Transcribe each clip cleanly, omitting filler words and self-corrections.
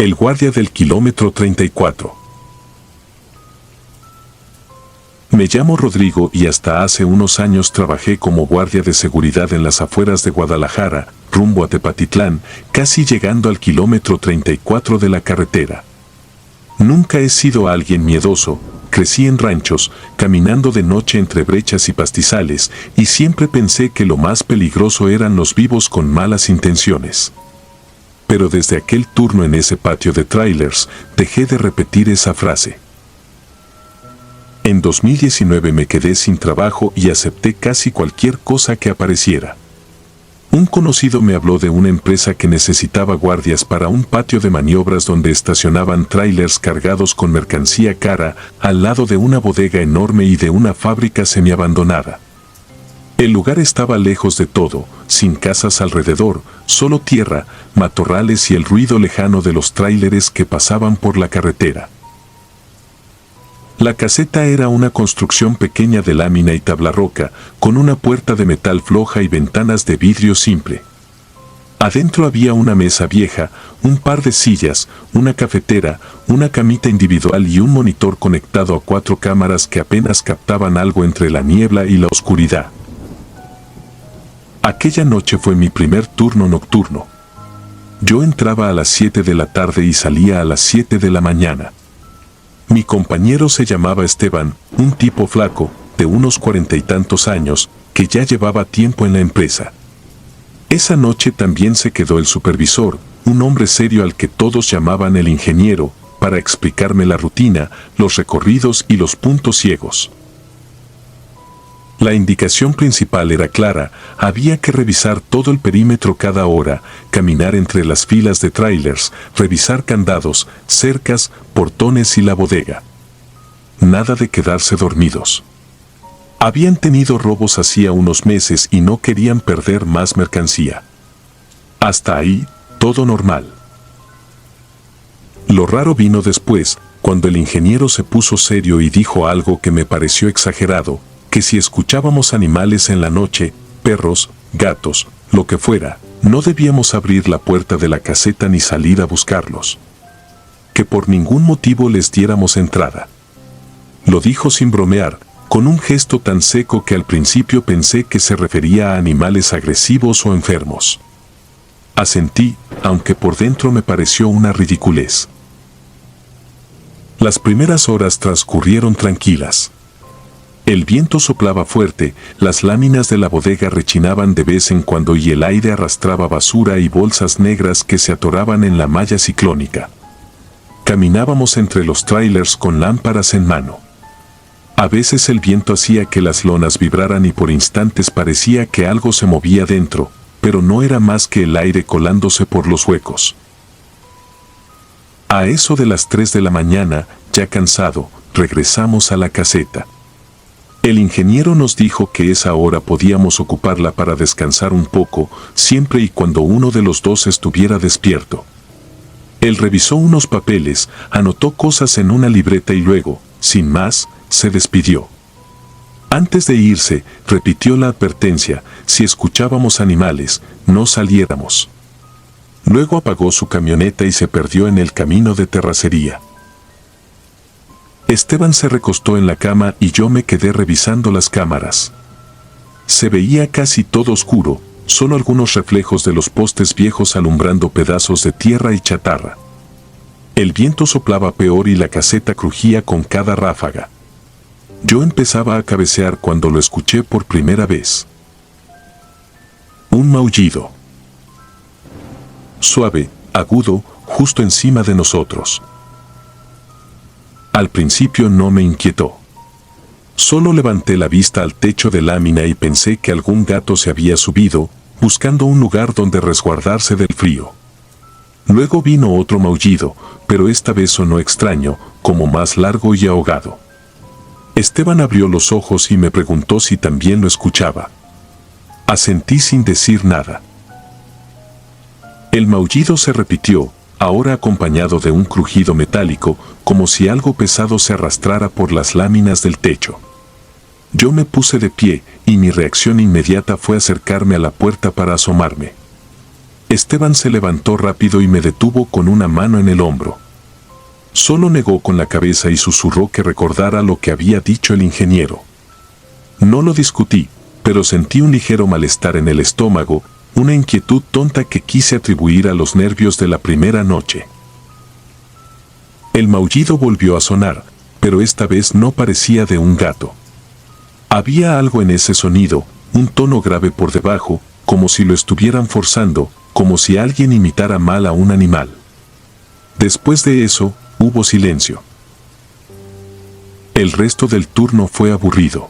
El guardia del kilómetro 34. Me llamo Rodrigo y hasta hace unos años trabajé como guardia de seguridad en las afueras de Guadalajara, rumbo a Tepatitlán, casi llegando al kilómetro 34 de la carretera. Nunca he sido alguien miedoso, crecí en ranchos, caminando de noche entre brechas y pastizales, y siempre pensé que lo más peligroso eran los vivos con malas intenciones. Pero desde aquel turno en ese patio de trailers, dejé de repetir esa frase. En 2019 me quedé sin trabajo y acepté casi cualquier cosa que apareciera. Un conocido me habló de una empresa que necesitaba guardias para un patio de maniobras donde estacionaban trailers cargados con mercancía cara al lado de una bodega enorme y de una fábrica semiabandonada. El lugar estaba lejos de todo, sin casas alrededor, solo tierra, matorrales y el ruido lejano de los tráileres que pasaban por la carretera. La caseta era una construcción pequeña de lámina y tabla roca, con una puerta de metal floja y ventanas de vidrio simple. Adentro había una mesa vieja, un par de sillas, una cafetera, una camita individual y un monitor conectado a 4 cámaras que apenas captaban algo entre la niebla y la oscuridad. Aquella noche fue mi primer turno nocturno. Yo entraba a las 7 de la tarde y salía a las 7 de la mañana. Mi compañero se llamaba Esteban, un tipo flaco, de unos 40 y tantos años, que ya llevaba tiempo en la empresa. Esa noche también se quedó el supervisor, un hombre serio al que todos llamaban el ingeniero, para explicarme la rutina, los recorridos y los puntos ciegos. La indicación principal era clara, había que revisar todo el perímetro cada hora, caminar entre las filas de trailers, revisar candados, cercas, portones y la bodega. Nada de quedarse dormidos. Habían tenido robos hacía unos meses y no querían perder más mercancía. Hasta ahí, todo normal. Lo raro vino después, cuando el ingeniero se puso serio y dijo algo que me pareció exagerado, que si escuchábamos animales en la noche, perros, gatos, lo que fuera, no debíamos abrir la puerta de la caseta ni salir a buscarlos. Que por ningún motivo les diéramos entrada. Lo dijo sin bromear, con un gesto tan seco que al principio pensé que se refería a animales agresivos o enfermos. Asentí, aunque por dentro me pareció una ridiculez. Las primeras horas transcurrieron tranquilas. El viento soplaba fuerte, las láminas de la bodega rechinaban de vez en cuando y el aire arrastraba basura y bolsas negras que se atoraban en la malla ciclónica. Caminábamos entre los trailers con lámparas en mano. A veces el viento hacía que las lonas vibraran y por instantes parecía que algo se movía dentro, pero no era más que el aire colándose por los huecos. A eso de las 3 de la mañana, ya cansado, regresamos a la caseta. El ingeniero nos dijo que esa hora podíamos ocuparla para descansar un poco, siempre y cuando uno de los dos estuviera despierto. Él revisó unos papeles, anotó cosas en una libreta y luego, sin más, se despidió. Antes de irse, repitió la advertencia, si escuchábamos animales, no saliéramos. Luego apagó su camioneta y se perdió en el camino de terracería. Esteban se recostó en la cama y yo me quedé revisando las cámaras. Se veía casi todo oscuro, solo algunos reflejos de los postes viejos alumbrando pedazos de tierra y chatarra. El viento soplaba peor y la caseta crujía con cada ráfaga. Yo empezaba a cabecear cuando lo escuché por primera vez. Un maullido. Suave, agudo, justo encima de nosotros. Al principio no me inquietó. Solo levanté la vista al techo de lámina y pensé que algún gato se había subido, buscando un lugar donde resguardarse del frío. Luego vino otro maullido, pero esta vez sonó extraño, como más largo y ahogado. Esteban abrió los ojos y me preguntó si también lo escuchaba. Asentí sin decir nada. El maullido se repitió, ahora acompañado de un crujido metálico, como si algo pesado se arrastrara por las láminas del techo. Yo me puse de pie, y mi reacción inmediata fue acercarme a la puerta para asomarme. Esteban se levantó rápido y me detuvo con una mano en el hombro. Solo negó con la cabeza y susurró que recordara lo que había dicho el ingeniero. No lo discutí, pero sentí un ligero malestar en el estómago, una inquietud tonta que quise atribuir a los nervios de la primera noche. El maullido volvió a sonar, pero esta vez no parecía de un gato. Había algo en ese sonido, un tono grave por debajo, como si lo estuvieran forzando, como si alguien imitara mal a un animal. Después de eso, hubo silencio. El resto del turno fue aburrido.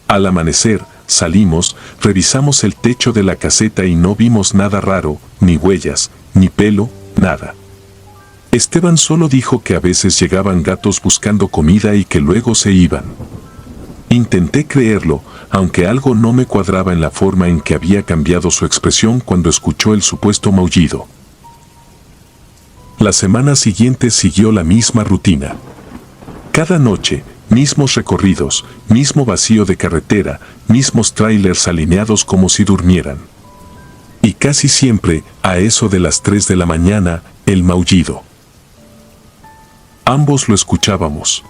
Al amanecer, salimos, revisamos el techo de la caseta y no vimos nada raro, ni huellas, ni pelo, nada. Esteban solo dijo que a veces llegaban gatos buscando comida y que luego se iban. Intenté creerlo, aunque algo no me cuadraba en la forma en que había cambiado su expresión cuando escuchó el supuesto maullido. La semana siguiente siguió la misma rutina. Cada noche, mismos recorridos, mismo vacío de carretera, mismos trailers alineados como si durmieran. Y casi siempre, a eso de las 3 de la mañana, el maullido. Ambos lo escuchábamos.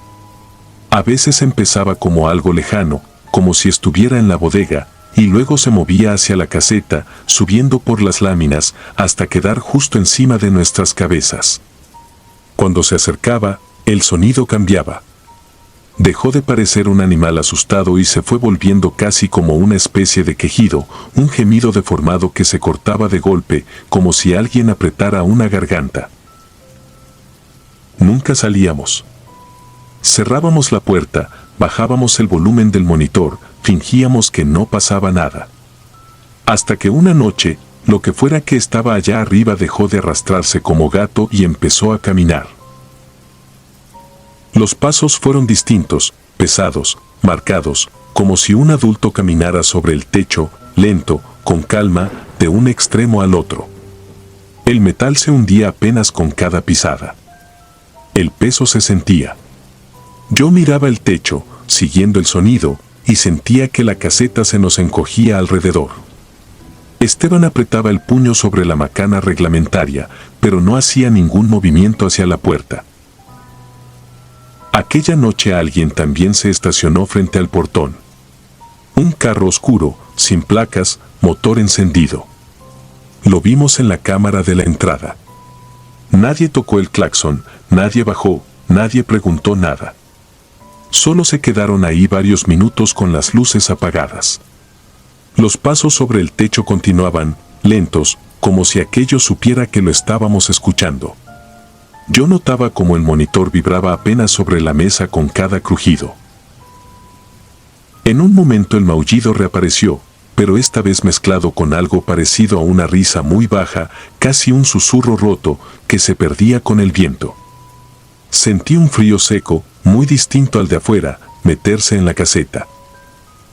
A veces empezaba como algo lejano, como si estuviera en la bodega, y luego se movía hacia la caseta, subiendo por las láminas, hasta quedar justo encima de nuestras cabezas. Cuando se acercaba, el sonido cambiaba. Dejó de parecer un animal asustado y se fue volviendo casi como una especie de quejido, un gemido deformado que se cortaba de golpe, como si alguien apretara una garganta. Nunca salíamos. Cerrábamos la puerta, bajábamos el volumen del monitor, fingíamos que no pasaba nada. Hasta que una noche, lo que fuera que estaba allá arriba dejó de arrastrarse como gato y empezó a caminar. Los pasos fueron distintos, pesados, marcados, como si un adulto caminara sobre el techo, lento, con calma, de un extremo al otro. El metal se hundía apenas con cada pisada. El peso se sentía. Yo miraba el techo, siguiendo el sonido, y sentía que la caseta se nos encogía alrededor. Esteban apretaba el puño sobre la macana reglamentaria, pero no hacía ningún movimiento hacia la puerta. Aquella noche alguien también se estacionó frente al portón. Un carro oscuro, sin placas, motor encendido. Lo vimos en la cámara de la entrada. Nadie tocó el claxon, nadie bajó, nadie preguntó nada. Solo se quedaron ahí varios minutos con las luces apagadas. Los pasos sobre el techo continuaban, lentos, como si aquello supiera que lo estábamos escuchando. Yo notaba como el monitor vibraba apenas sobre la mesa con cada crujido. En un momento el maullido reapareció, pero esta vez mezclado con algo parecido a una risa muy baja, casi un susurro roto, que se perdía con el viento. Sentí un frío seco, muy distinto al de afuera, meterse en la caseta.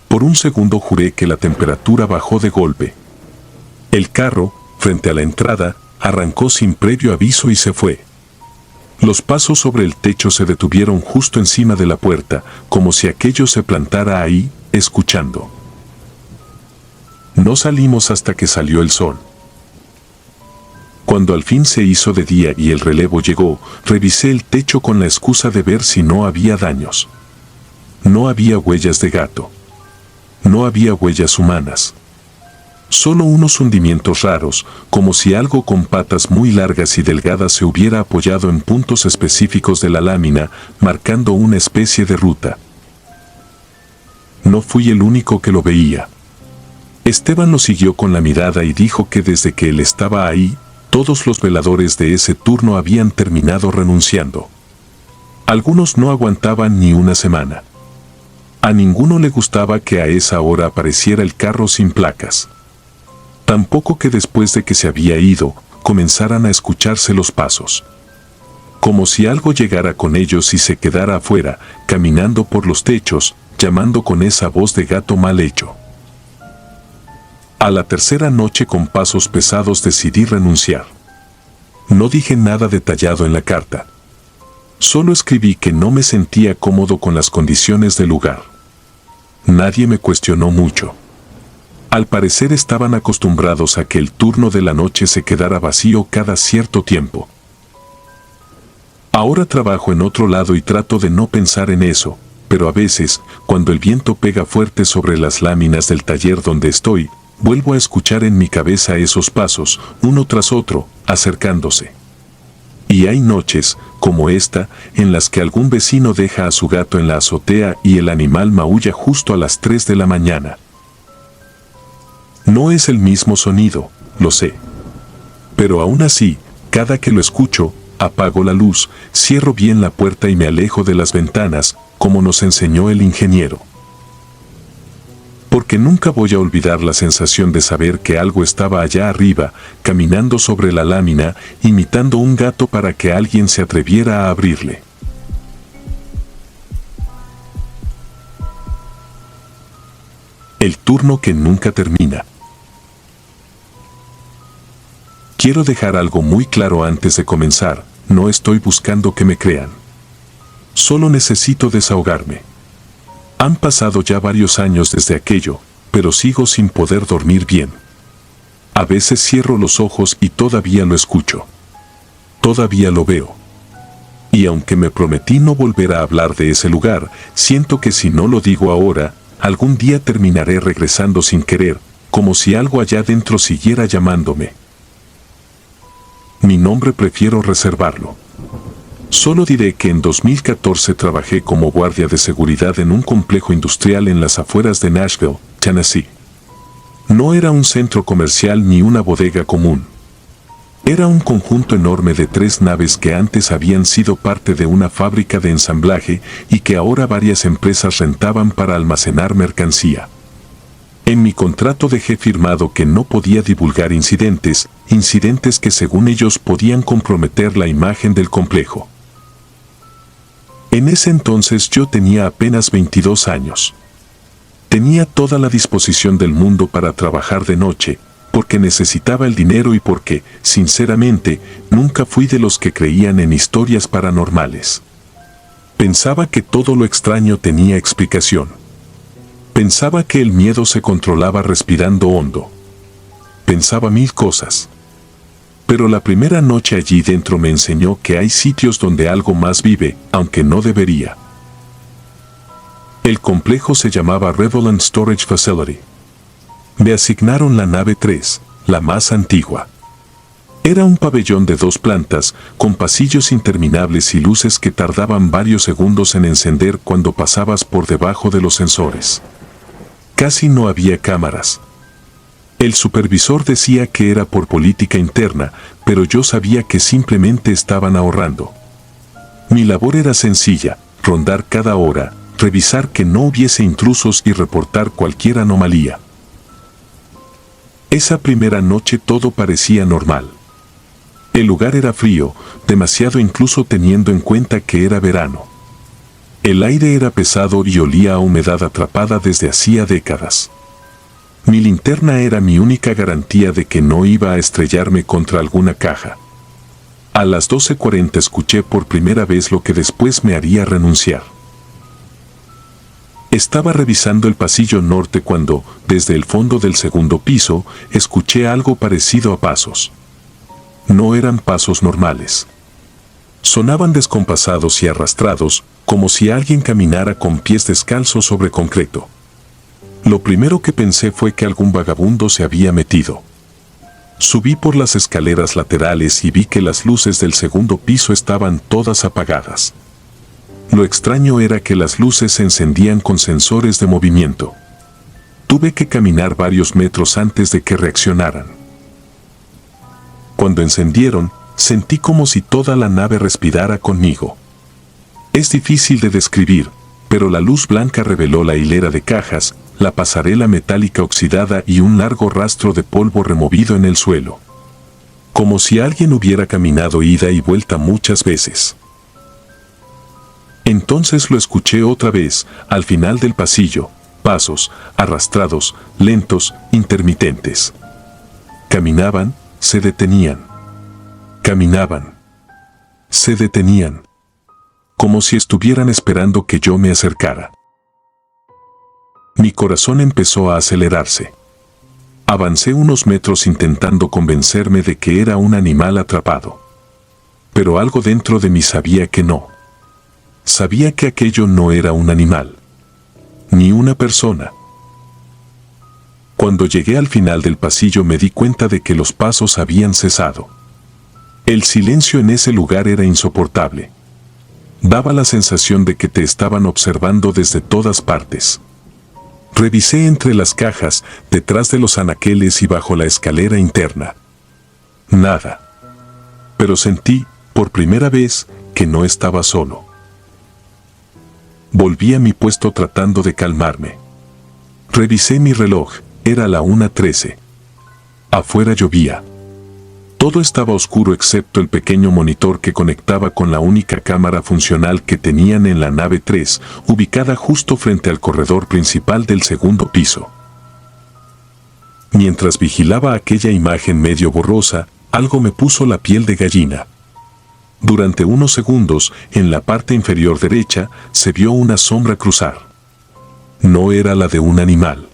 Por un segundo juré que la temperatura bajó de golpe. El carro, frente a la entrada, arrancó sin previo aviso y se fue. Los pasos sobre el techo se detuvieron justo encima de la puerta, como si aquello se plantara ahí, escuchando. No salimos hasta que salió el sol. Cuando al fin se hizo de día y el relevo llegó, revisé el techo con la excusa de ver si no había daños. No había huellas de gato. No había huellas humanas. Solo unos hundimientos raros, como si algo con patas muy largas y delgadas se hubiera apoyado en puntos específicos de la lámina, marcando una especie de ruta. No fui el único que lo veía. Esteban lo siguió con la mirada y dijo que desde que él estaba ahí, todos los veladores de ese turno habían terminado renunciando. Algunos no aguantaban ni una semana. A ninguno le gustaba que a esa hora apareciera el carro sin placas. Tampoco que después de que se había ido, comenzaran a escucharse los pasos. Como si algo llegara con ellos y se quedara afuera, caminando por los techos, llamando con esa voz de gato mal hecho. A la tercera noche con pasos pesados decidí renunciar. No dije nada detallado en la carta. Solo escribí que no me sentía cómodo con las condiciones del lugar. Nadie me cuestionó mucho. Al parecer estaban acostumbrados a que el turno de la noche se quedara vacío cada cierto tiempo. Ahora trabajo en otro lado y trato de no pensar en eso, pero a veces, cuando el viento pega fuerte sobre las láminas del taller donde estoy, vuelvo a escuchar en mi cabeza esos pasos, uno tras otro, acercándose. Y hay noches, como esta, en las que algún vecino deja a su gato en la azotea y el animal maulla justo a las 3 de la mañana. No es el mismo sonido, lo sé. Pero aún así, cada que lo escucho, apago la luz, cierro bien la puerta y me alejo de las ventanas, como nos enseñó el ingeniero. Porque nunca voy a olvidar la sensación de saber que algo estaba allá arriba, caminando sobre la lámina, imitando un gato para que alguien se atreviera a abrirle. El turno que nunca termina. Quiero dejar algo muy claro antes de comenzar, no estoy buscando que me crean. Solo necesito desahogarme. Han pasado ya varios años desde aquello, pero sigo sin poder dormir bien. A veces cierro los ojos y todavía lo escucho. Todavía lo veo. Y aunque me prometí no volver a hablar de ese lugar, siento que si no lo digo ahora, algún día terminaré regresando sin querer, como si algo allá dentro siguiera llamándome. Mi nombre prefiero reservarlo. Solo diré que en 2014 trabajé como guardia de seguridad en un complejo industrial en las afueras de Nashville, Tennessee. No era un centro comercial ni una bodega común. Era un conjunto enorme de 3 naves que antes habían sido parte de una fábrica de ensamblaje y que ahora varias empresas rentaban para almacenar mercancía. En mi contrato dejé firmado que no podía divulgar incidentes que según ellos podían comprometer la imagen del complejo. En ese entonces yo tenía apenas 22 años. Tenía toda la disposición del mundo para trabajar de noche, porque necesitaba el dinero y porque, sinceramente, nunca fui de los que creían en historias paranormales. Pensaba que todo lo extraño tenía explicación. Pensaba que el miedo se controlaba respirando hondo. Pensaba 1000 cosas. Pero la primera noche allí dentro me enseñó que hay sitios donde algo más vive, aunque no debería. El complejo se llamaba Revelant Storage Facility. Me asignaron la nave 3, la más antigua. Era un pabellón de 2 plantas, con pasillos interminables y luces que tardaban varios segundos en encender cuando pasabas por debajo de los sensores. Casi no había cámaras. El supervisor decía que era por política interna, pero yo sabía que simplemente estaban ahorrando. Mi labor era sencilla, rondar cada hora, revisar que no hubiese intrusos y reportar cualquier anomalía. Esa primera noche todo parecía normal. El lugar era frío, demasiado incluso teniendo en cuenta que era verano. El aire era pesado y olía a humedad atrapada desde hacía décadas. Mi linterna era mi única garantía de que no iba a estrellarme contra alguna caja. A las 12:40 escuché por primera vez lo que después me haría renunciar. Estaba revisando el pasillo norte cuando, desde el fondo del segundo piso, escuché algo parecido a pasos. No eran pasos normales. Sonaban descompasados y arrastrados, como si alguien caminara con pies descalzos sobre concreto. Lo primero que pensé fue que algún vagabundo se había metido. Subí por las escaleras laterales y vi que las luces del segundo piso estaban todas apagadas. Lo extraño era que las luces se encendían con sensores de movimiento. Tuve que caminar varios metros antes de que reaccionaran. Cuando encendieron, sentí como si toda la nave respirara conmigo. Es difícil de describir, pero la luz blanca reveló la hilera de cajas, la pasarela metálica oxidada y un largo rastro de polvo removido en el suelo. Como si alguien hubiera caminado ida y vuelta muchas veces. Entonces lo escuché otra vez, al final del pasillo, pasos, arrastrados, lentos, intermitentes. Caminaban, se detenían. Caminaban. Se detenían. Como si estuvieran esperando que yo me acercara. Mi corazón empezó a acelerarse. Avancé unos metros intentando convencerme de que era un animal atrapado. Pero algo dentro de mí sabía que no. Sabía que aquello no era un animal, ni una persona. Cuando llegué al final del pasillo me di cuenta de que los pasos habían cesado. El silencio en ese lugar era insoportable. Daba la sensación de que te estaban observando desde todas partes. Revisé entre las cajas, detrás de los anaqueles y bajo la escalera interna. Nada. Pero sentí, por primera vez, que no estaba solo. Volví a mi puesto tratando de calmarme. Revisé mi reloj, era la 1:13. Afuera llovía. Todo estaba oscuro excepto el pequeño monitor que conectaba con la única cámara funcional que tenían en la nave 3, ubicada justo frente al corredor principal del segundo piso. Mientras vigilaba aquella imagen medio borrosa, algo me puso la piel de gallina. Durante unos segundos, en la parte inferior derecha, se vio una sombra cruzar. No era la de un animal.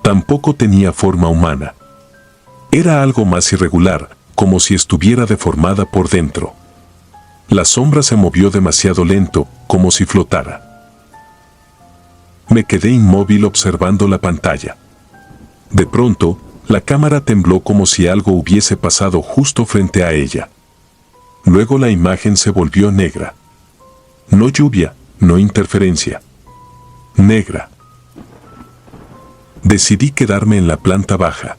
Tampoco tenía forma humana. Era algo más irregular, como si estuviera deformada por dentro. La sombra se movió demasiado lento, como si flotara. Me quedé inmóvil observando la pantalla. De pronto, la cámara tembló como si algo hubiese pasado justo frente a ella. Luego la imagen se volvió negra. No lluvia, no interferencia. Negra. Decidí quedarme en la planta baja.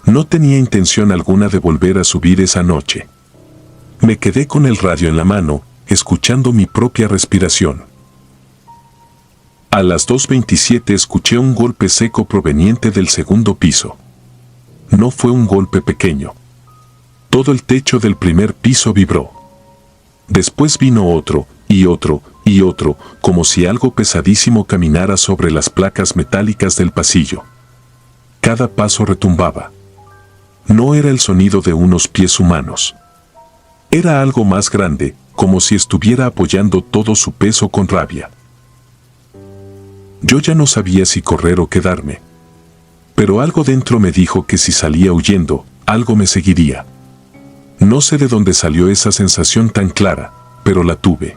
No tenía intención alguna de volver a subir esa noche. Me quedé con el radio en la mano, escuchando mi propia respiración. A las 2:27 escuché un golpe seco proveniente del segundo piso. No fue un golpe pequeño. Todo el techo del primer piso vibró. Después vino otro, y otro, y otro, como si algo pesadísimo caminara sobre las placas metálicas del pasillo. Cada paso retumbaba. No era el sonido de unos pies humanos. Era algo más grande, como si estuviera apoyando todo su peso con rabia. Yo ya no sabía si correr o quedarme. Pero algo dentro me dijo que si salía huyendo, algo me seguiría. No sé de dónde salió esa sensación tan clara, pero la tuve.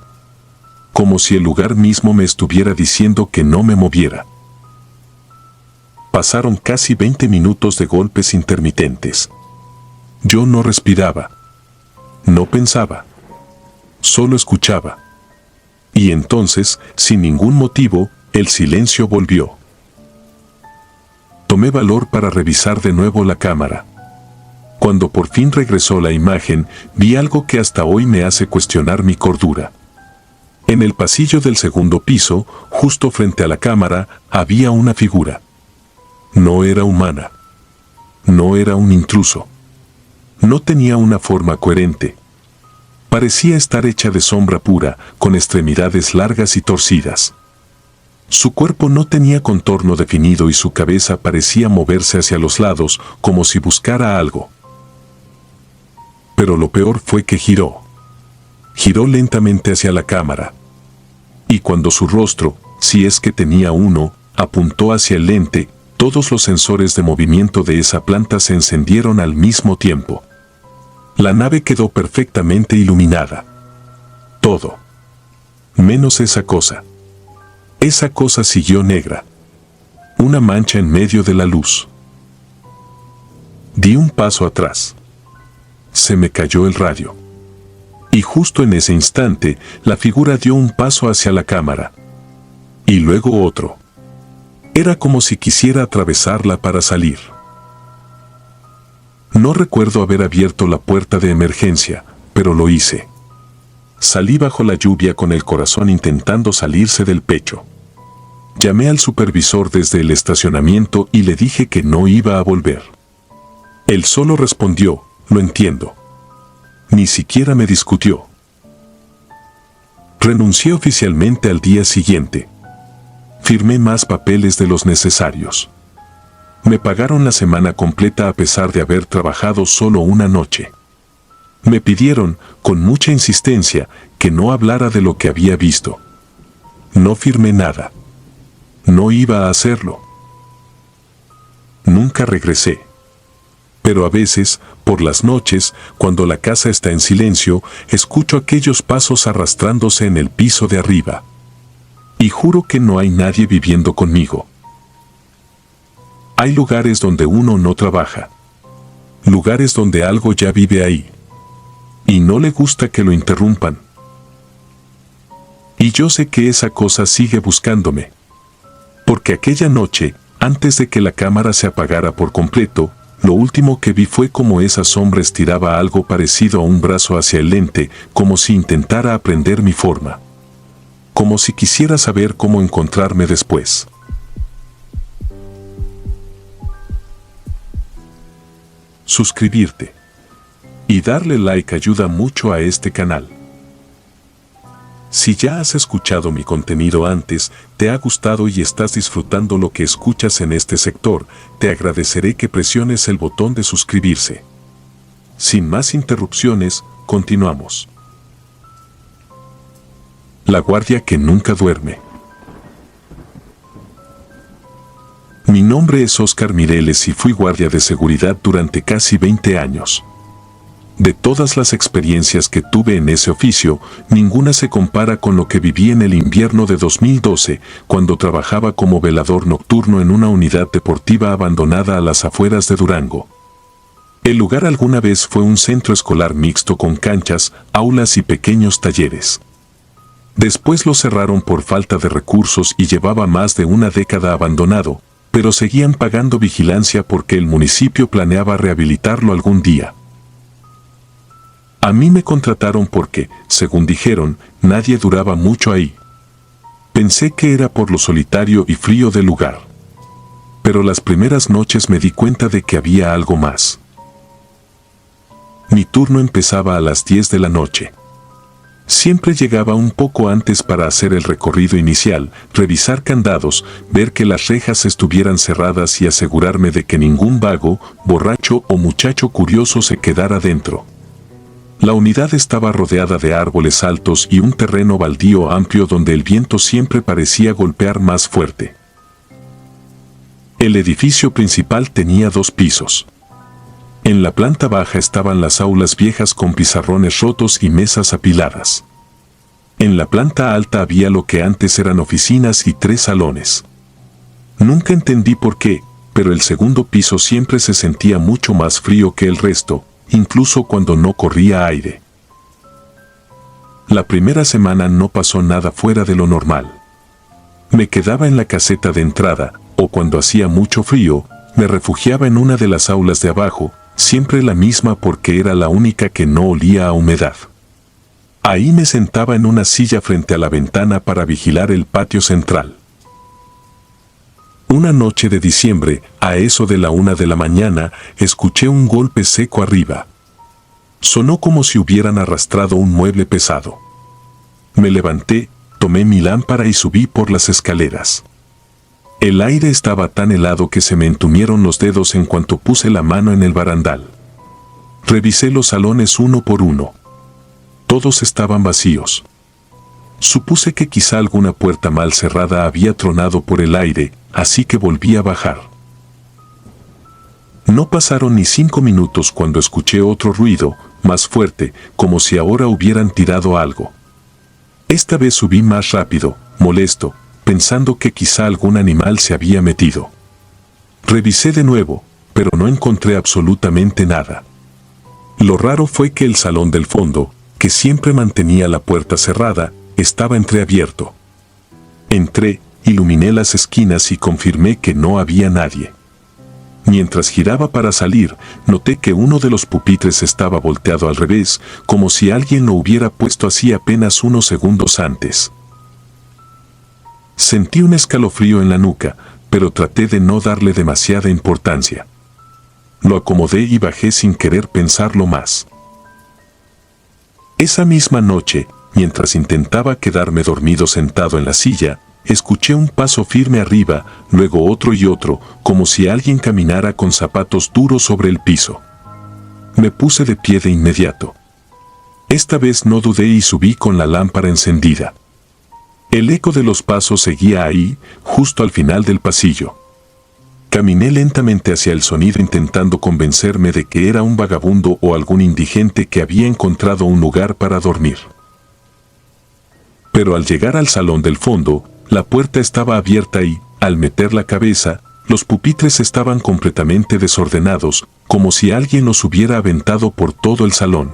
Como si el lugar mismo me estuviera diciendo que no me moviera. Pasaron casi 20 minutos de golpes intermitentes. Yo no respiraba. No pensaba. Solo escuchaba. Y entonces, sin ningún motivo, el silencio volvió. Tomé valor para revisar de nuevo la cámara. Cuando por fin regresó la imagen, vi algo que hasta hoy me hace cuestionar mi cordura. En el pasillo del segundo piso, justo frente a la cámara, había una figura. No era humana. No era un intruso. No tenía una forma coherente. Parecía estar hecha de sombra pura, con extremidades largas y torcidas. Su cuerpo no tenía contorno definido y su cabeza parecía moverse hacia los lados, como si buscara algo. Pero lo peor fue que giró. Giró lentamente hacia la cámara. Y cuando su rostro, si es que tenía uno, apuntó hacia el lente, todos los sensores de movimiento de esa planta se encendieron al mismo tiempo. La nave quedó perfectamente iluminada. Todo. Menos esa cosa. Esa cosa siguió negra. Una mancha en medio de la luz. Di un paso atrás. Se me cayó el radio. Y justo en ese instante, la figura dio un paso hacia la cámara. Y luego otro. Era como si quisiera atravesarla para salir. No recuerdo haber abierto la puerta de emergencia, pero lo hice. Salí bajo la lluvia con el corazón intentando salirse del pecho. Llamé al supervisor desde el estacionamiento y le dije que no iba a volver. Él solo respondió, lo entiendo. Ni siquiera me discutió. Renuncié oficialmente al día siguiente. Firmé más papeles de los necesarios. Me pagaron la semana completa a pesar de haber trabajado solo una noche. Me pidieron, con mucha insistencia, que no hablara de lo que había visto. No firmé nada. No iba a hacerlo. nunca regresé. Pero a veces, por las noches, cuando la casa está en silencio, escucho aquellos pasos arrastrándose en el piso de arriba. Y juro que no hay nadie viviendo conmigo. Hay lugares donde uno no trabaja. Lugares donde algo ya vive ahí. Y no le gusta que lo interrumpan. Y yo sé que esa cosa sigue buscándome. Porque aquella noche, antes de que la cámara se apagara por completo, lo último que vi fue como esa sombra estiraba algo parecido a un brazo hacia el lente, como si intentara aprender mi forma. Como si quisiera saber cómo encontrarme después. Suscribirte y darle like ayuda mucho a este canal. Si ya has escuchado mi contenido antes, te ha gustado y estás disfrutando lo que escuchas en este sector, te agradeceré que presiones el botón de suscribirse. Sin más interrupciones, continuamos. La guardia que nunca duerme. Mi nombre es Óscar Mireles y fui guardia de seguridad durante casi 20 años. De todas las experiencias que tuve en ese oficio, ninguna se compara con lo que viví en el invierno de 2012, cuando trabajaba como velador nocturno en una unidad deportiva abandonada a las afueras de Durango. El lugar alguna vez fue un centro escolar mixto con canchas, aulas y pequeños talleres. Después lo cerraron por falta de recursos y llevaba más de una década abandonado, pero seguían pagando vigilancia porque el municipio planeaba rehabilitarlo algún día. A mí me contrataron porque, según dijeron, nadie duraba mucho ahí. Pensé que era por lo solitario y frío del lugar. Pero las primeras noches me di cuenta de que había algo más. Mi turno empezaba a las 10 de la noche. Siempre llegaba un poco antes para hacer el recorrido inicial, revisar candados, ver que las rejas estuvieran cerradas y asegurarme de que ningún vago, borracho o muchacho curioso se quedara dentro. La unidad estaba rodeada de árboles altos y un terreno baldío amplio donde el viento siempre parecía golpear más fuerte. El edificio principal tenía 2 pisos. En la planta baja estaban las aulas viejas con pizarrones rotos y mesas apiladas. En la planta alta había lo que antes eran oficinas y 3 salones. Nunca entendí por qué, pero el segundo piso siempre se sentía mucho más frío que el resto, incluso cuando no corría aire. La primera semana no pasó nada fuera de lo normal. Me quedaba en la caseta de entrada, o cuando hacía mucho frío, me refugiaba en una de las aulas de abajo, siempre la misma porque era la única que no olía a humedad. Ahí me sentaba en una silla frente a la ventana para vigilar el patio central. Una noche de diciembre, a eso de la 1 de la mañana, escuché un golpe seco arriba. Sonó como si hubieran arrastrado un mueble pesado. Me levanté, tomé mi lámpara y subí por las escaleras. El aire estaba tan helado que se me entumieron los dedos en cuanto puse la mano en el barandal. Revisé los salones uno por uno. Todos estaban vacíos. Supuse que quizá alguna puerta mal cerrada había tronado por el aire, así que volví a bajar. No pasaron ni 5 minutos cuando escuché otro ruido, más fuerte, como si ahora hubieran tirado algo. Esta vez subí más rápido, molesto, pensando que quizá algún animal se había metido. Revisé de nuevo, pero no encontré absolutamente nada. Lo raro fue que el salón del fondo, que siempre mantenía la puerta cerrada, estaba entreabierto. Entré, iluminé las esquinas y confirmé que no había nadie. Mientras giraba para salir, noté que uno de los pupitres estaba volteado al revés, como si alguien lo hubiera puesto así apenas unos segundos antes. Sentí un escalofrío en la nuca, pero traté de no darle demasiada importancia. Lo acomodé y bajé sin querer pensarlo más. Esa misma noche, mientras intentaba quedarme dormido sentado en la silla, escuché un paso firme arriba, luego otro y otro, como si alguien caminara con zapatos duros sobre el piso. Me puse de pie de inmediato. Esta vez no dudé y subí con la lámpara encendida. El eco de los pasos seguía ahí, justo al final del pasillo. Caminé lentamente hacia el sonido intentando convencerme de que era un vagabundo o algún indigente que había encontrado un lugar para dormir. Pero al llegar al salón del fondo, la puerta estaba abierta y, al meter la cabeza, los pupitres estaban completamente desordenados, como si alguien los hubiera aventado por todo el salón.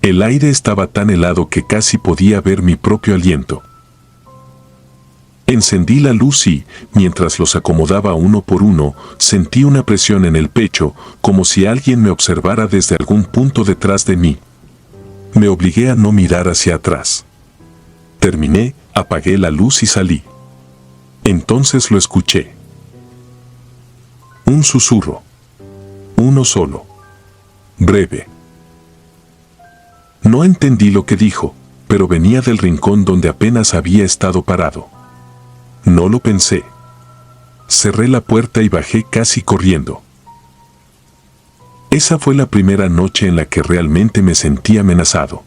El aire estaba tan helado que casi podía ver mi propio aliento. Encendí la luz y, mientras los acomodaba uno por uno, sentí una presión en el pecho, como si alguien me observara desde algún punto detrás de mí. Me obligué a no mirar hacia atrás. Terminé, apagué la luz y salí. Entonces lo escuché. Un susurro. Uno solo. Breve. No entendí lo que dijo, pero venía del rincón donde apenas había estado parado. No lo pensé. Cerré la puerta y bajé casi corriendo. Esa fue la primera noche en la que realmente me sentí amenazado.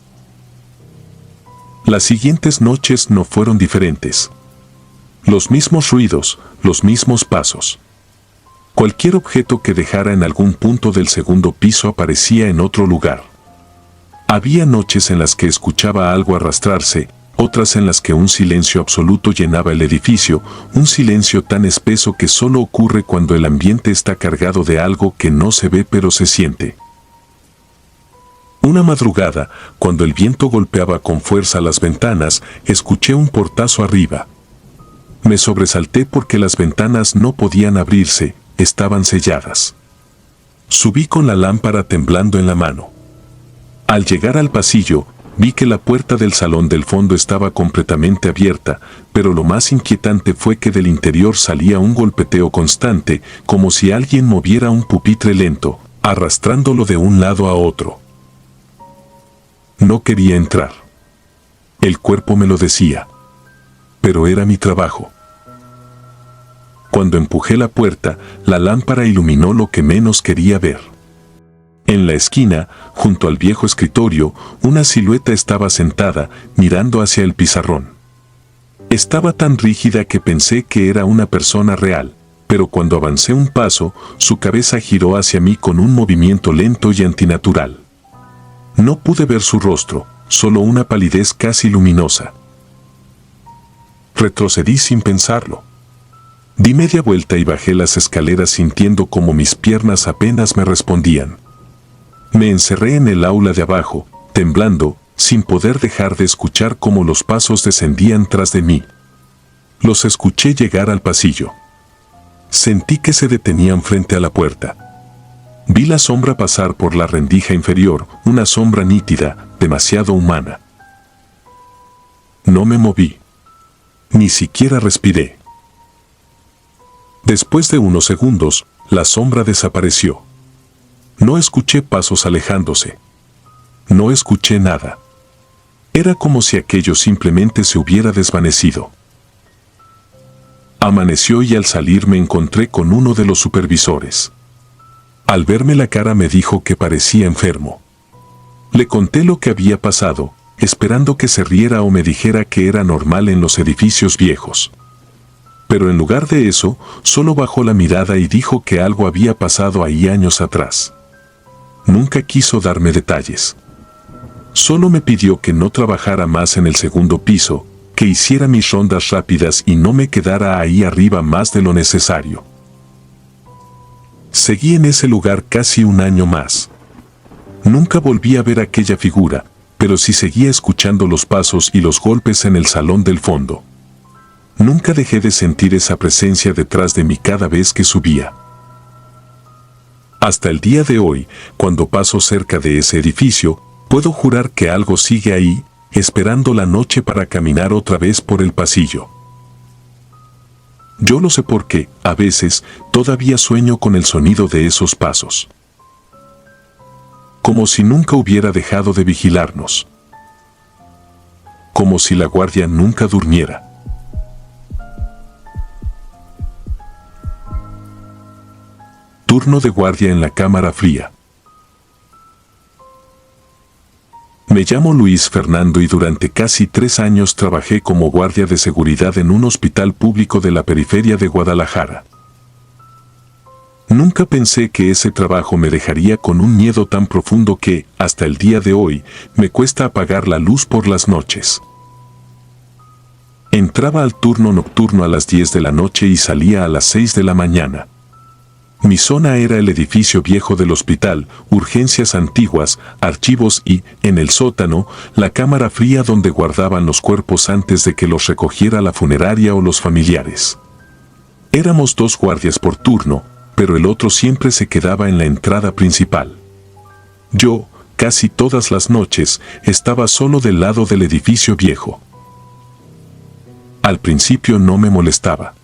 Las siguientes noches no fueron diferentes. Los mismos ruidos, los mismos pasos. Cualquier objeto que dejara en algún punto del segundo piso aparecía en otro lugar. Había noches en las que escuchaba algo arrastrarse, otras en las que un silencio absoluto llenaba el edificio, un silencio tan espeso que solo ocurre cuando el ambiente está cargado de algo que no se ve pero se siente. Una madrugada, cuando el viento golpeaba con fuerza las ventanas, escuché un portazo arriba. Me sobresalté porque las ventanas no podían abrirse, estaban selladas. Subí con la lámpara temblando en la mano. Al llegar al pasillo, vi que la puerta del salón del fondo estaba completamente abierta, pero lo más inquietante fue que del interior salía un golpeteo constante, como si alguien moviera un pupitre lento, arrastrándolo de un lado a otro. No quería entrar. El cuerpo me lo decía. Pero era mi trabajo. Cuando empujé la puerta, la lámpara iluminó lo que menos quería ver. En la esquina, junto al viejo escritorio, una silueta estaba sentada, mirando hacia el pizarrón. Estaba tan rígida que pensé que era una persona real, pero cuando avancé un paso, su cabeza giró hacia mí con un movimiento lento y antinatural. No pude ver su rostro, solo una palidez casi luminosa. Retrocedí sin pensarlo. Di media vuelta y bajé las escaleras sintiendo como mis piernas apenas me respondían. Me encerré en el aula de abajo, temblando, sin poder dejar de escuchar cómo los pasos descendían tras de mí. Los escuché llegar al pasillo. Sentí que se detenían frente a la puerta. Vi la sombra pasar por la rendija inferior, una sombra nítida, demasiado humana. No me moví. Ni siquiera respiré. Después de unos segundos, la sombra desapareció. No escuché pasos alejándose. No escuché nada. Era como si aquello simplemente se hubiera desvanecido. Amaneció y al salir me encontré con uno de los supervisores. Al verme la cara me dijo que parecía enfermo. Le conté lo que había pasado, esperando que se riera o me dijera que era normal en los edificios viejos. Pero en lugar de eso, solo bajó la mirada y dijo que algo había pasado ahí años atrás. Nunca quiso darme detalles. Solo me pidió que no trabajara más en el segundo piso, que hiciera mis rondas rápidas y no me quedara ahí arriba más de lo necesario. Seguí en ese lugar casi un año más. Nunca volví a ver aquella figura, pero sí seguía escuchando los pasos y los golpes en el salón del fondo. Nunca dejé de sentir esa presencia detrás de mí cada vez que subía. Hasta el día de hoy, cuando paso cerca de ese edificio, puedo jurar que algo sigue ahí, esperando la noche para caminar otra vez por el pasillo. Yo lo sé porque, a veces, todavía sueño con el sonido de esos pasos. Como si nunca hubiera dejado de vigilarnos. Como si la guardia nunca durmiera. Turno de guardia en la cámara fría. Me llamo Luis Fernando y durante casi 3 años trabajé como guardia de seguridad en un hospital público de la periferia de Guadalajara. Nunca pensé que ese trabajo me dejaría con un miedo tan profundo que, hasta el día de hoy, me cuesta apagar la luz por las noches. Entraba al turno nocturno a las 10 de la noche y salía a las 6 de la mañana. Mi zona era el edificio viejo del hospital, urgencias antiguas, archivos y, en el sótano, la cámara fría donde guardaban los cuerpos antes de que los recogiera la funeraria o los familiares. Éramos 2 guardias por turno, pero el otro siempre se quedaba en la entrada principal. Yo, casi todas las noches, estaba solo del lado del edificio viejo. Al principio no me molestaba.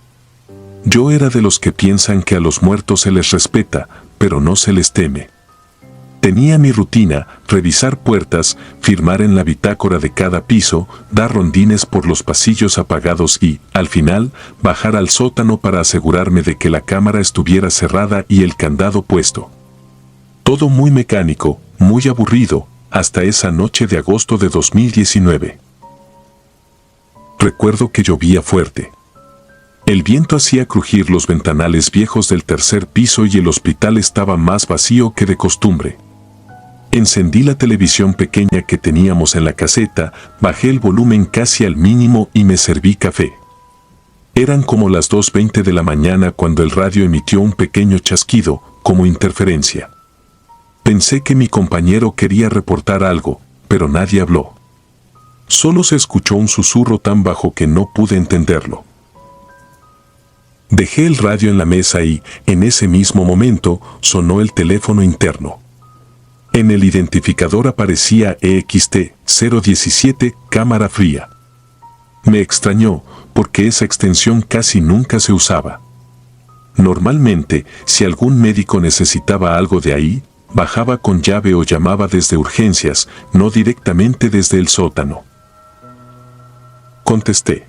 Yo era de los que piensan que a los muertos se les respeta, pero no se les teme. Tenía mi rutina, revisar puertas, firmar en la bitácora de cada piso, dar rondines por los pasillos apagados y, al final, bajar al sótano para asegurarme de que la cámara estuviera cerrada y el candado puesto. Todo muy mecánico, muy aburrido, hasta esa noche de agosto de 2019. Recuerdo que llovía fuerte. El viento hacía crujir los ventanales viejos del tercer piso y el hospital estaba más vacío que de costumbre. Encendí la televisión pequeña que teníamos en la caseta, bajé el volumen casi al mínimo y me serví café. Eran como las 2:20 de la mañana cuando el radio emitió un pequeño chasquido, como interferencia. Pensé que mi compañero quería reportar algo, pero nadie habló. Solo se escuchó un susurro tan bajo que no pude entenderlo. Dejé el radio en la mesa y, en ese mismo momento, sonó el teléfono interno. En el identificador aparecía EXT 017, cámara fría. Me extrañó, porque esa extensión casi nunca se usaba. Normalmente, si algún médico necesitaba algo de ahí, bajaba con llave o llamaba desde urgencias, no directamente desde el sótano. Contesté.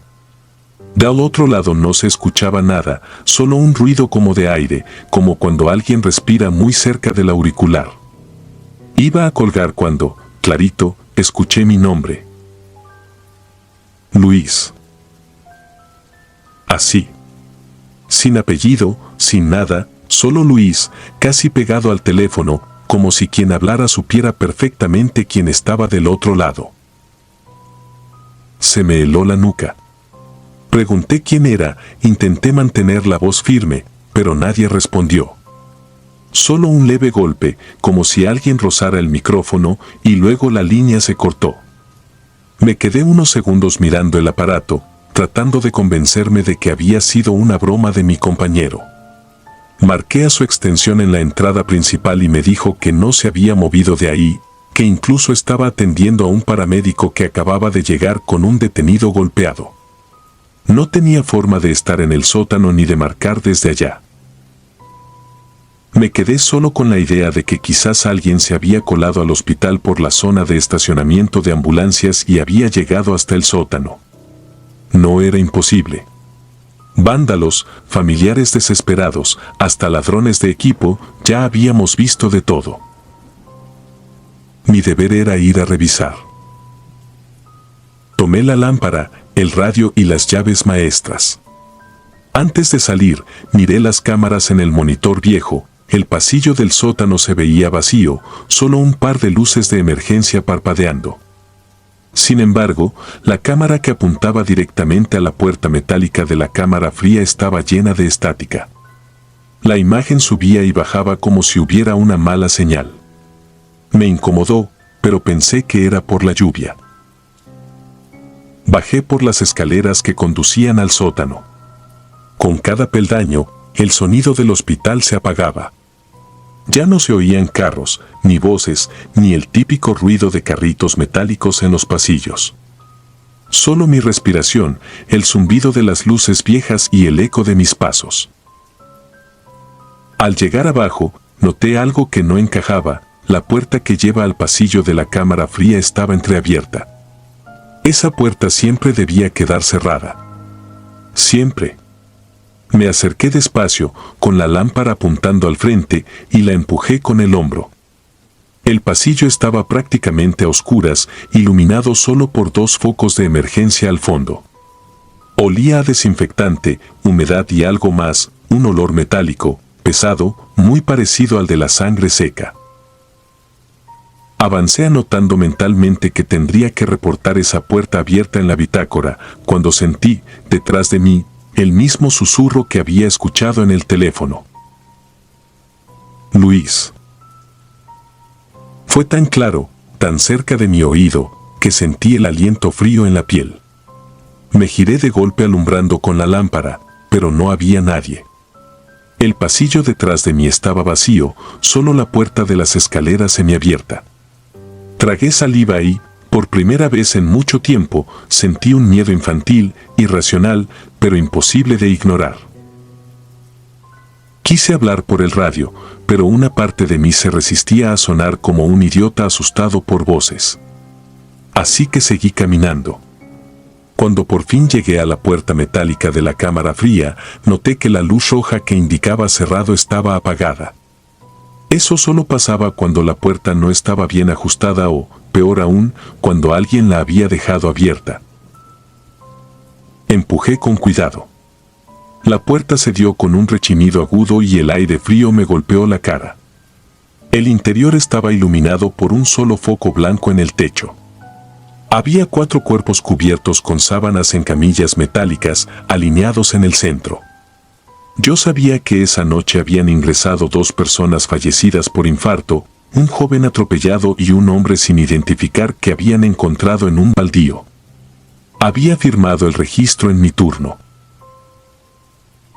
Del otro lado no se escuchaba nada, solo un ruido como de aire, como cuando alguien respira muy cerca del auricular. Iba a colgar cuando, clarito, escuché mi nombre. Luis. Así. Sin apellido, sin nada, solo Luis, casi pegado al teléfono, como si quien hablara supiera perfectamente quién estaba del otro lado. Se me heló la nuca. Pregunté quién era, intenté mantener la voz firme, pero nadie respondió. Solo un leve golpe, como si alguien rozara el micrófono, y luego la línea se cortó. Me quedé unos segundos mirando el aparato, tratando de convencerme de que había sido una broma de mi compañero. Marqué a su extensión en la entrada principal y me dijo que no se había movido de ahí, que incluso estaba atendiendo a un paramédico que acababa de llegar con un detenido golpeado. No tenía forma de estar en el sótano ni de marcar desde allá. Me quedé solo con la idea de que quizás alguien se había colado al hospital por la zona de estacionamiento de ambulancias y había llegado hasta el sótano. No era imposible. Vándalos, familiares desesperados, hasta ladrones de equipo, ya habíamos visto de todo. Mi deber era ir a revisar. Tomé la lámpara, el radio y las llaves maestras. Antes de salir, miré las cámaras en el monitor viejo. El pasillo del sótano se veía vacío, solo un par de luces de emergencia parpadeando. Sin embargo, la cámara que apuntaba directamente a la puerta metálica de la cámara fría estaba llena de estática. La imagen subía y bajaba como si hubiera una mala señal. Me incomodó, pero pensé que era por la lluvia. Bajé por las escaleras que conducían al sótano. Con cada peldaño, el sonido del hospital se apagaba. Ya no se oían carros, ni voces, ni el típico ruido de carritos metálicos en los pasillos. Solo mi respiración, el zumbido de las luces viejas y el eco de mis pasos. Al llegar abajo, noté algo que no encajaba. La puerta que lleva al pasillo de la cámara fría estaba entreabierta. Esa puerta siempre debía quedar cerrada. Siempre. Me acerqué despacio, con la lámpara apuntando al frente, y la empujé con el hombro. El pasillo estaba prácticamente a oscuras, iluminado solo por 2 focos de emergencia al fondo. Olía a desinfectante, humedad y algo más, un olor metálico, pesado, muy parecido al de la sangre seca. Avancé anotando mentalmente que tendría que reportar esa puerta abierta en la bitácora, cuando sentí, detrás de mí, el mismo susurro que había escuchado en el teléfono. Luis. Fue tan claro, tan cerca de mi oído, que sentí el aliento frío en la piel. Me giré de golpe alumbrando con la lámpara, pero no había nadie. El pasillo detrás de mí estaba vacío, solo la puerta de las escaleras semiabierta. Tragué saliva y, por primera vez en mucho tiempo, sentí un miedo infantil, irracional, pero imposible de ignorar. Quise hablar por el radio, pero una parte de mí se resistía a sonar como un idiota asustado por voces. Así que seguí caminando. Cuando por fin llegué a la puerta metálica de la cámara fría, noté que la luz roja que indicaba cerrado estaba apagada. Eso solo pasaba cuando la puerta no estaba bien ajustada o, peor aún, cuando alguien la había dejado abierta. Empujé con cuidado. La puerta cedió con un rechinido agudo y el aire frío me golpeó la cara. El interior estaba iluminado por un solo foco blanco en el techo. Había 4 cuerpos cubiertos con sábanas en camillas metálicas, alineados en el centro. Yo sabía que esa noche habían ingresado 2 personas fallecidas por infarto, un joven atropellado y un hombre sin identificar que habían encontrado en un baldío. Había firmado el registro en mi turno.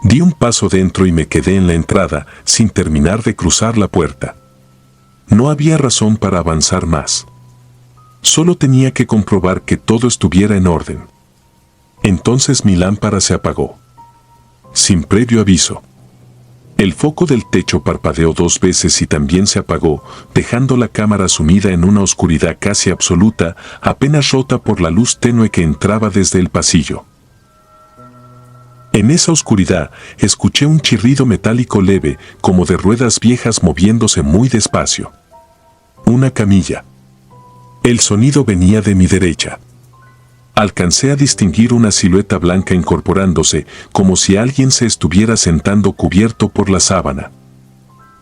Di un paso dentro y me quedé en la entrada, sin terminar de cruzar la puerta. No había razón para avanzar más. Solo tenía que comprobar que todo estuviera en orden. Entonces mi lámpara se apagó. Sin previo aviso. El foco del techo parpadeó 2 veces y también se apagó, dejando la cámara sumida en una oscuridad casi absoluta, apenas rota por la luz tenue que entraba desde el pasillo. En esa oscuridad, escuché un chirrido metálico leve, como de ruedas viejas moviéndose muy despacio. Una camilla. El sonido venía de mi derecha. Alcancé a distinguir una silueta blanca incorporándose, como si alguien se estuviera sentando cubierto por la sábana.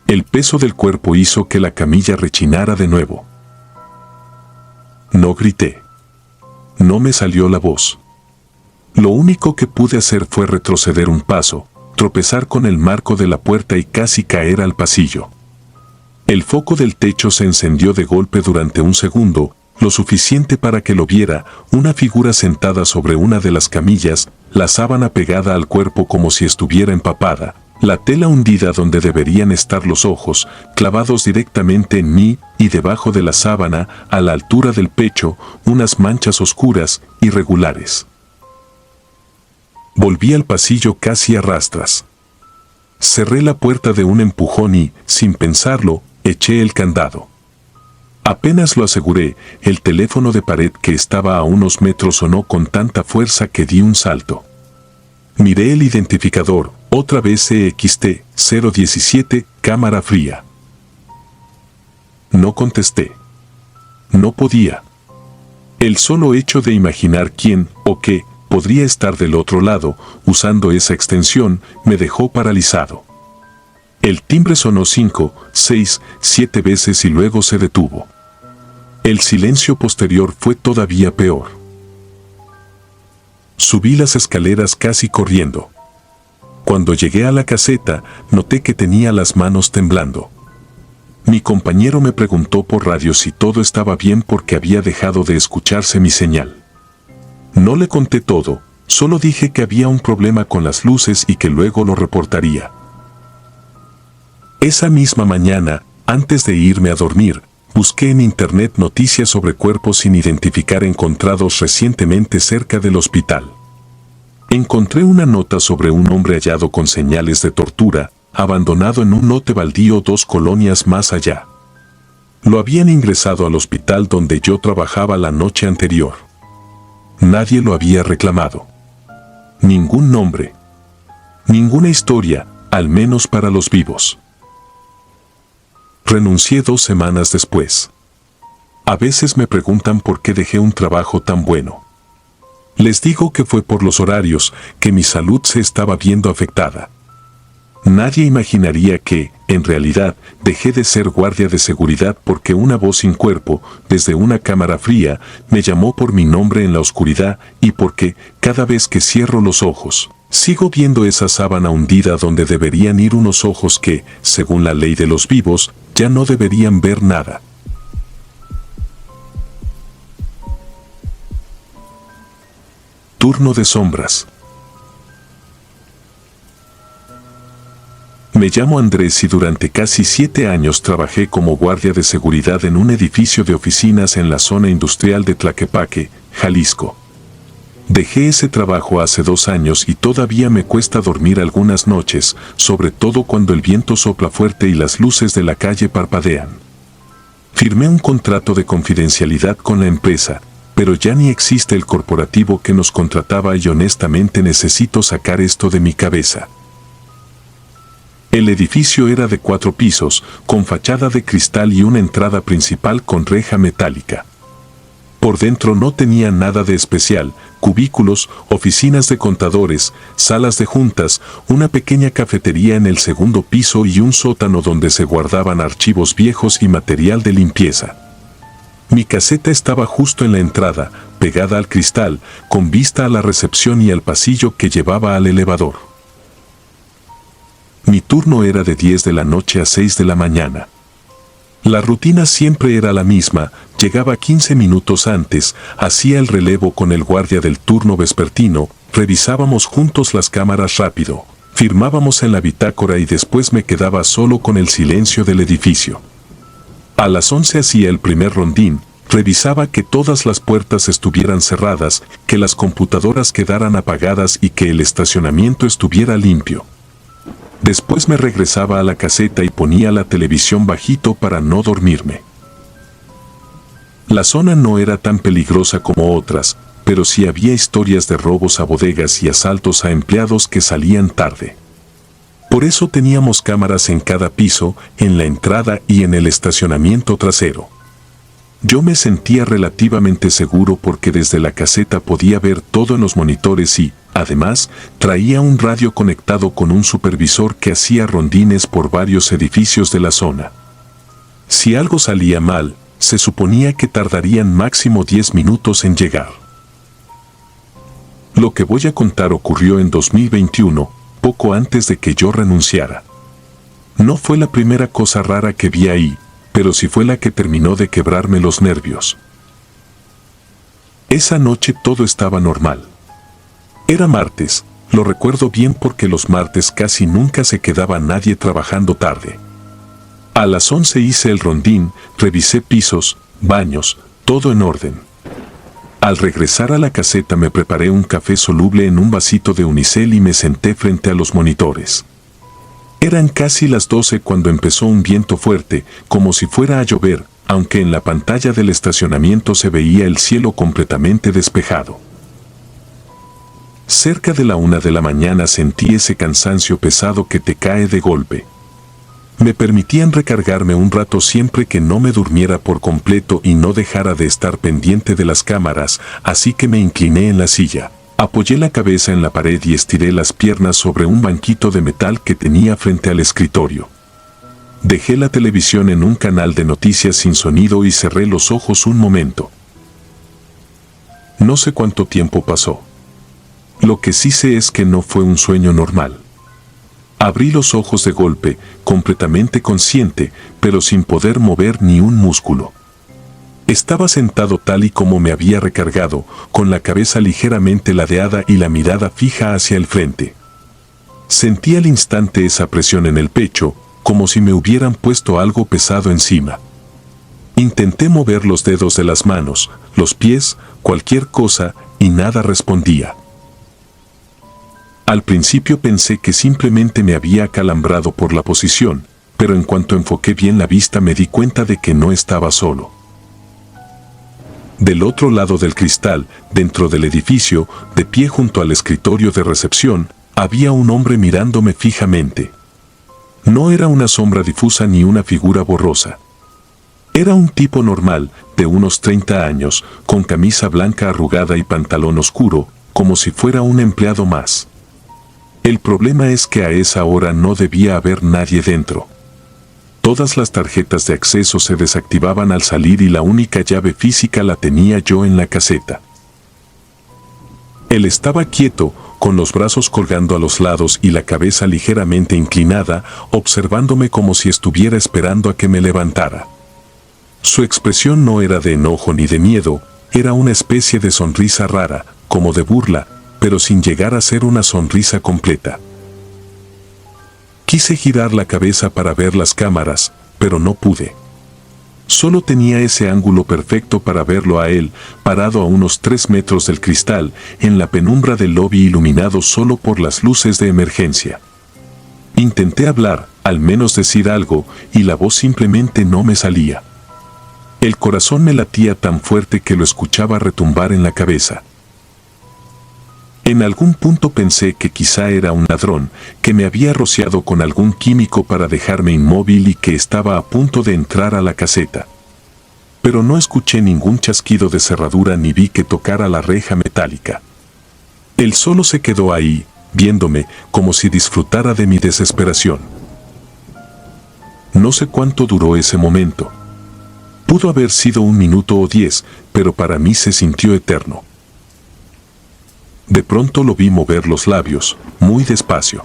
El peso del cuerpo hizo que la camilla rechinara de nuevo. No grité. No me salió la voz. Lo único que pude hacer fue retroceder un paso, tropezar con el marco de la puerta y casi caer al pasillo. El foco del techo se encendió de golpe durante un segundo, lo suficiente para que lo viera, una figura sentada sobre una de las camillas, la sábana pegada al cuerpo como si estuviera empapada, la tela hundida donde deberían estar los ojos, clavados directamente en mí, y debajo de la sábana, a la altura del pecho, unas manchas oscuras, irregulares. Volví al pasillo casi a rastras. Cerré la puerta de un empujón y, sin pensarlo, eché el candado. Apenas lo aseguré, el teléfono de pared que estaba a unos metros sonó con tanta fuerza que di un salto. Miré el identificador, otra vez EXT 017, cámara fría. No contesté. No podía. El solo hecho de imaginar quién o qué podría estar del otro lado, usando esa extensión, me dejó paralizado. El timbre sonó 5, 6, 7 veces y luego se detuvo. El silencio posterior fue todavía peor. Subí las escaleras casi corriendo. Cuando llegué a la caseta, noté que tenía las manos temblando. Mi compañero me preguntó por radio si todo estaba bien porque había dejado de escucharse mi señal. No le conté todo, solo dije que había un problema con las luces y que luego lo reportaría. Esa misma mañana, antes de irme a dormir, busqué en internet noticias sobre cuerpos sin identificar encontrados recientemente cerca del hospital. Encontré una nota sobre un hombre hallado con señales de tortura, abandonado en un lote baldío 2 colonias más allá. Lo habían ingresado al hospital donde yo trabajaba la noche anterior. Nadie lo había reclamado. Ningún nombre. Ninguna historia, al menos para los vivos. Renuncié 2 semanas después. A veces me preguntan por qué dejé un trabajo tan bueno. Les digo que fue por los horarios, que mi salud se estaba viendo afectada. Nadie imaginaría que, en realidad, dejé de ser guardia de seguridad porque una voz sin cuerpo, desde una cámara fría, me llamó por mi nombre en la oscuridad y porque, cada vez que cierro los ojos, sigo viendo esa sábana hundida donde deberían ir unos ojos que, según la ley de los vivos, ya no deberían ver nada. Turno de sombras. Me llamo Andrés y durante casi 7 años trabajé como guardia de seguridad en un edificio de oficinas en la zona industrial de Tlaquepaque, Jalisco. Dejé ese trabajo hace 2 años y todavía me cuesta dormir algunas noches, sobre todo cuando el viento sopla fuerte y las luces de la calle parpadean. Firmé un contrato de confidencialidad con la empresa, pero ya ni existe el corporativo que nos contrataba y honestamente necesito sacar esto de mi cabeza. El edificio era de 4 pisos, con fachada de cristal y una entrada principal con reja metálica. Por dentro no tenía nada de especial: cubículos, oficinas de contadores, salas de juntas, una pequeña cafetería en el segundo piso y un sótano donde se guardaban archivos viejos y material de limpieza. Mi caseta estaba justo en la entrada, pegada al cristal, con vista a la recepción y al pasillo que llevaba al elevador. Mi turno era de 10 de la noche a 6 de la mañana. La rutina siempre era la misma: llegaba 15 minutos antes, hacía el relevo con el guardia del turno vespertino, revisábamos juntos las cámaras rápido, firmábamos en la bitácora y después me quedaba solo con el silencio del edificio. A las 11 hacía el primer rondín, revisaba que todas las puertas estuvieran cerradas, que las computadoras quedaran apagadas y que el estacionamiento estuviera limpio. Después me regresaba a la caseta y ponía la televisión bajito para no dormirme. La zona no era tan peligrosa como otras, pero sí había historias de robos a bodegas y asaltos a empleados que salían tarde. Por eso teníamos cámaras en cada piso, en la entrada y en el estacionamiento trasero. Yo me sentía relativamente seguro porque desde la caseta podía ver todo en los monitores y, además, traía un radio conectado con un supervisor que hacía rondines por varios edificios de la zona. Si algo salía mal, se suponía que tardarían máximo 10 minutos en llegar. Lo que voy a contar ocurrió en 2021, poco antes de que yo renunciara. No fue la primera cosa rara que vi ahí, pero sí fue la que terminó de quebrarme los nervios. Esa noche todo estaba normal. Era martes, lo recuerdo bien porque los martes casi nunca se quedaba nadie trabajando tarde. A las 11 hice el rondín, revisé pisos, baños, todo en orden. Al regresar a la caseta me preparé un café soluble en un vasito de unicel y me senté frente a los monitores. Eran casi las 12 cuando empezó un viento fuerte, como si fuera a llover, aunque en la pantalla del estacionamiento se veía el cielo completamente despejado. Cerca de la 1 de la mañana sentí ese cansancio pesado que te cae de golpe. Me permitían recargarme un rato siempre que no me durmiera por completo y no dejara de estar pendiente de las cámaras, así que me incliné en la silla. Apoyé la cabeza en la pared y estiré las piernas sobre un banquito de metal que tenía frente al escritorio. Dejé la televisión en un canal de noticias sin sonido y cerré los ojos un momento. No sé cuánto tiempo pasó. Lo que sí sé es que no fue un sueño normal. Abrí los ojos de golpe, completamente consciente, pero sin poder mover ni un músculo. Estaba sentado tal y como me había recargado, con la cabeza ligeramente ladeada y la mirada fija hacia el frente. Sentí al instante esa presión en el pecho, como si me hubieran puesto algo pesado encima. Intenté mover los dedos de las manos, los pies, cualquier cosa, y nada respondía. Al principio pensé que simplemente me había acalambrado por la posición, pero en cuanto enfoqué bien la vista me di cuenta de que no estaba solo. Del otro lado del cristal, dentro del edificio, de pie junto al escritorio de recepción, había un hombre mirándome fijamente. No era una sombra difusa ni una figura borrosa. Era un tipo normal, de unos 30 años, con camisa blanca arrugada y pantalón oscuro, como si fuera un empleado más. El problema es que a esa hora no debía haber nadie dentro. Todas las tarjetas de acceso se desactivaban al salir y la única llave física la tenía yo en la caseta. Él estaba quieto, con los brazos colgando a los lados y la cabeza ligeramente inclinada, observándome como si estuviera esperando a que me levantara. Su expresión no era de enojo ni de miedo, era una especie de sonrisa rara, como de burla, pero sin llegar a ser una sonrisa completa. Quise girar la cabeza para ver las cámaras, pero no pude. Solo tenía ese ángulo perfecto para verlo a él, parado a unos 3 metros del cristal, en la penumbra del lobby iluminado solo por las luces de emergencia. Intenté hablar, al menos decir algo, y la voz simplemente no me salía. El corazón me latía tan fuerte que lo escuchaba retumbar en la cabeza. En algún punto pensé que quizá era un ladrón, que me había rociado con algún químico para dejarme inmóvil y que estaba a punto de entrar a la caseta. Pero no escuché ningún chasquido de cerradura ni vi que tocara la reja metálica. Él solo se quedó ahí, viéndome, como si disfrutara de mi desesperación. No sé cuánto duró ese momento. Pudo haber sido 1 minuto o 10, pero para mí se sintió eterno. De pronto lo vi mover los labios, muy despacio.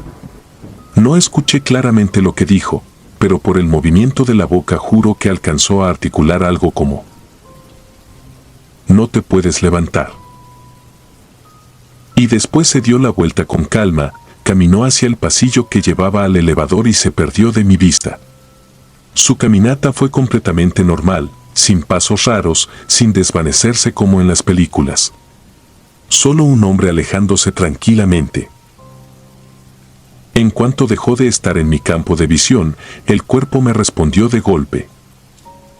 No escuché claramente lo que dijo, pero por el movimiento de la boca juro que alcanzó a articular algo como: «No te puedes levantar». Y después se dio la vuelta con calma, caminó hacia el pasillo que llevaba al elevador y se perdió de mi vista. Su caminata fue completamente normal, sin pasos raros, sin desvanecerse como en las películas. Solo un hombre alejándose tranquilamente. En cuanto dejó de estar en mi campo de visión, el cuerpo me respondió de golpe.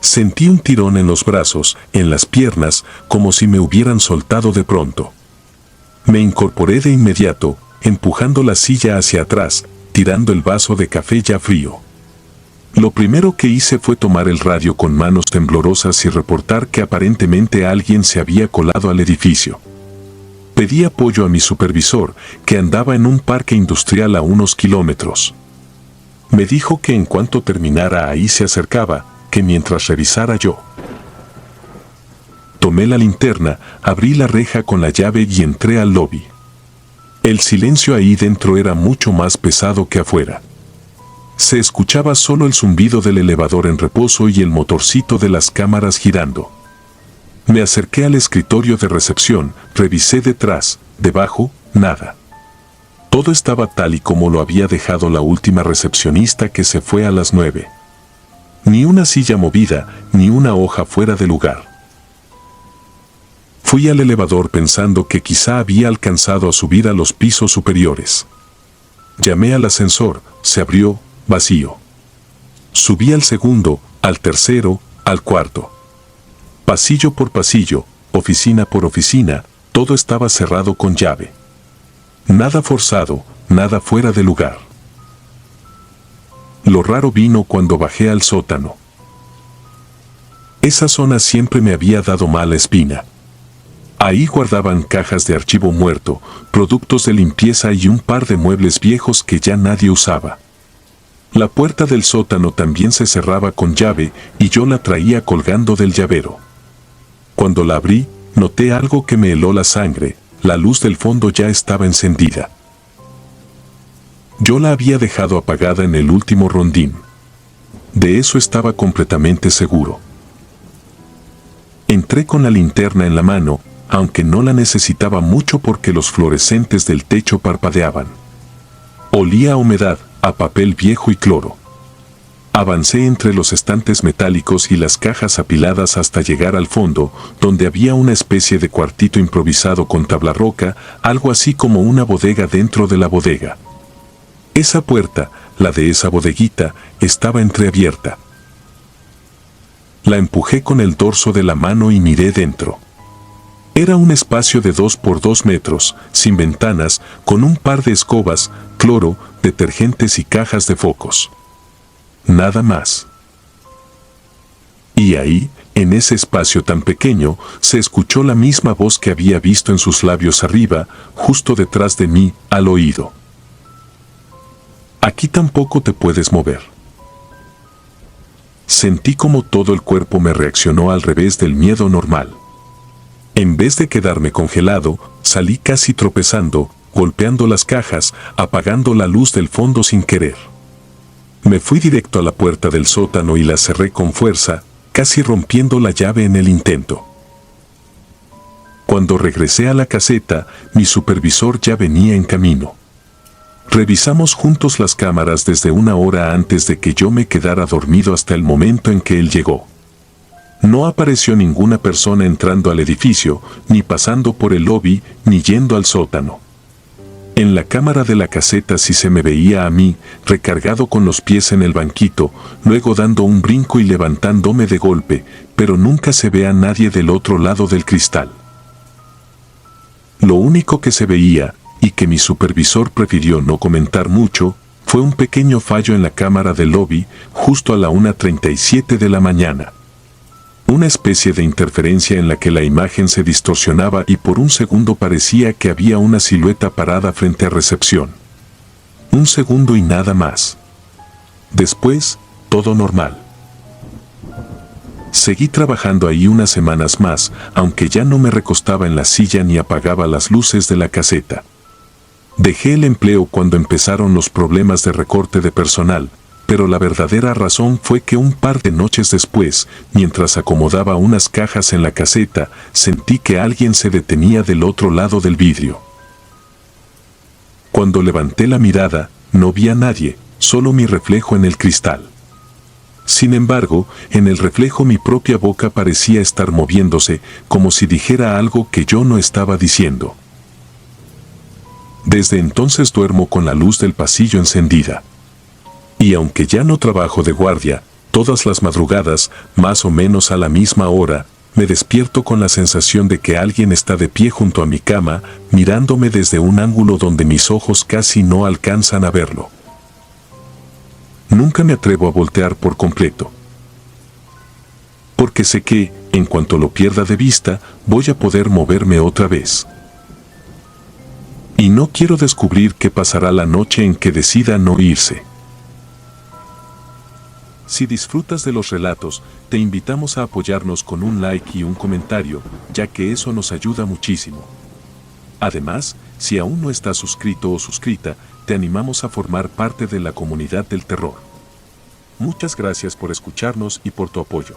Sentí un tirón en los brazos, en las piernas, como si me hubieran soltado de pronto. Me incorporé de inmediato, empujando la silla hacia atrás, tirando el vaso de café ya frío. Lo primero que hice fue tomar el radio con manos temblorosas y reportar que aparentemente alguien se había colado al edificio. Pedí apoyo a mi supervisor, que andaba en un parque industrial a unos kilómetros. Me dijo que en cuanto terminara ahí se acercaba, que mientras revisara yo. Tomé la linterna, abrí la reja con la llave y entré al lobby. El silencio ahí dentro era mucho más pesado que afuera. Se escuchaba solo el zumbido del elevador en reposo y el motorcito de las cámaras girando. Me acerqué al escritorio de recepción, revisé detrás, debajo, nada. Todo estaba tal y como lo había dejado la última recepcionista que se fue a las 9. Ni una silla movida, ni una hoja fuera de lugar. Fui al elevador pensando que quizá había alcanzado a subir a los pisos superiores. Llamé al ascensor, se abrió, vacío. Subí al segundo, al tercero, al cuarto. Pasillo por pasillo, oficina por oficina, todo estaba cerrado con llave. Nada forzado, nada fuera de lugar. Lo raro vino cuando bajé al sótano. Esa zona siempre me había dado mala espina. Ahí guardaban cajas de archivo muerto, productos de limpieza y un par de muebles viejos que ya nadie usaba. La puerta del sótano también se cerraba con llave y yo la traía colgando del llavero. Cuando la abrí, noté algo que me heló la sangre, la luz del fondo ya estaba encendida. Yo la había dejado apagada en el último rondín. De eso estaba completamente seguro. Entré con la linterna en la mano, aunque no la necesitaba mucho porque los fluorescentes del techo parpadeaban. Olía a humedad, a papel viejo y cloro. Avancé entre los estantes metálicos y las cajas apiladas hasta llegar al fondo, donde había una especie de cuartito improvisado con tabla roca, algo así como una bodega dentro de la bodega. Esa puerta, la de esa bodeguita, estaba entreabierta. La empujé con el dorso de la mano y miré dentro. Era un espacio de 2 por 2 metros, sin ventanas, con un par de escobas, cloro, detergentes y cajas de focos. Nada más. Y ahí, en ese espacio tan pequeño, se escuchó la misma voz que había visto en sus labios arriba, justo detrás de mí, al oído. Aquí tampoco te puedes mover. Sentí como todo el cuerpo me reaccionó al revés del miedo normal. En vez de quedarme congelado, salí casi tropezando, golpeando las cajas, apagando la luz del fondo sin querer. Me fui directo a la puerta del sótano y la cerré con fuerza, casi rompiendo la llave en el intento. Cuando regresé a la caseta, mi supervisor ya venía en camino. Revisamos juntos las cámaras desde una hora antes de que yo me quedara dormido hasta el momento en que él llegó. No apareció ninguna persona entrando al edificio, ni pasando por el lobby, ni yendo al sótano. En la cámara de la caseta sí se me veía a mí, recargado con los pies en el banquito, luego dando un brinco y levantándome de golpe, pero nunca se ve a nadie del otro lado del cristal. Lo único que se veía, y que mi supervisor prefirió no comentar mucho, fue un pequeño fallo en la cámara del lobby, justo a la 1:37 de la mañana. Una especie de interferencia en la que la imagen se distorsionaba y por un segundo parecía que había una silueta parada frente a recepción. Un segundo y nada más. Después, todo normal. Seguí trabajando ahí unas semanas más, aunque ya no me recostaba en la silla ni apagaba las luces de la caseta. Dejé el empleo cuando empezaron los problemas de recorte de personal, pero la verdadera razón fue que un par de noches después, mientras acomodaba unas cajas en la caseta, sentí que alguien se detenía del otro lado del vidrio. Cuando levanté la mirada, no vi a nadie, solo mi reflejo en el cristal. Sin embargo, en el reflejo mi propia boca parecía estar moviéndose, como si dijera algo que yo no estaba diciendo. Desde entonces duermo con la luz del pasillo encendida. Y aunque ya no trabajo de guardia, todas las madrugadas, más o menos a la misma hora, me despierto con la sensación de que alguien está de pie junto a mi cama, mirándome desde un ángulo donde mis ojos casi no alcanzan a verlo. Nunca me atrevo a voltear por completo. Porque sé que, en cuanto lo pierda de vista, voy a poder moverme otra vez. Y no quiero descubrir qué pasará la noche en que decida no irse. Si disfrutas de los relatos, te invitamos a apoyarnos con un like y un comentario, ya que eso nos ayuda muchísimo. Además, si aún no estás suscrito o suscrita, te animamos a formar parte de la comunidad del terror. Muchas gracias por escucharnos y por tu apoyo.